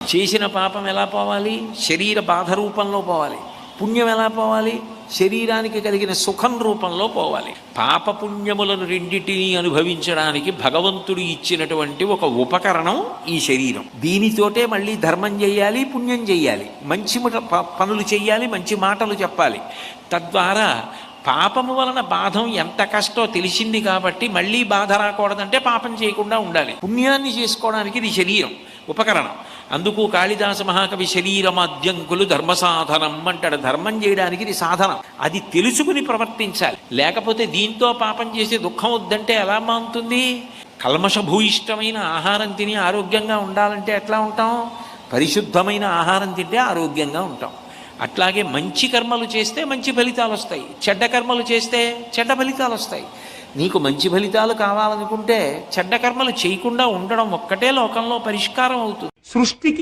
చేసిన పాపం ఎలా పోవాలి? శరీర బాధ రూపంలో పోవాలి. పుణ్యం ఎలా పోవాలి? శరీరానికి కలిగిన సుఖం రూపంలో పోవాలి. పాపపుణ్యములను రెండింటినీ అనుభవించడానికి భగవంతుడు ఇచ్చినటువంటి ఒక ఉపకరణం ఈ శరీరం. దీనితోటే మళ్ళీ ధర్మం చెయ్యాలి, పుణ్యం చెయ్యాలి, మంచి పనులు చెయ్యాలి, మంచి మాటలు చెప్పాలి. తద్వారా పాపము వలన బాధం ఎంత కష్టో తెలిసింది కాబట్టి మళ్ళీ బాధ రాకూడదంటే పాపం చేయకుండా ఉండాలి. పుణ్యాన్ని చేసుకోవడానికి ఇది శరీరం ఉపకరణం. అందుకు కాళిదాస మహాకవి శరీరమాద్యంకులు ధర్మ సాధనం అంటాడు. ధర్మం చేయడానికి ఇది సాధనం. అది తెలుసుకుని ప్రవర్తించాలి. లేకపోతే దీంతో పాపం చేసి దుఃఖం వద్దంటే ఎలా మానుతుంది? కల్మషభూయిష్టమైన ఆహారం తిని ఆరోగ్యంగా ఉండాలంటే ఎట్లా ఉంటాం? పరిశుద్ధమైన ఆహారం తింటే ఆరోగ్యంగా ఉంటాం. అట్లాగే మంచి కర్మలు చేస్తే మంచి ఫలితాలు వస్తాయి, చెడ్డ కర్మలు చేస్తే చెడ్డ ఫలితాలు వస్తాయి. నీకు మంచి ఫలితాలు కావాలనుకుంటే చెడ్డ కర్మలు చేయకుండా ఉండడం ఒక్కటే లోకంలో పరిష్కారం అవుతుంది. సృష్టికి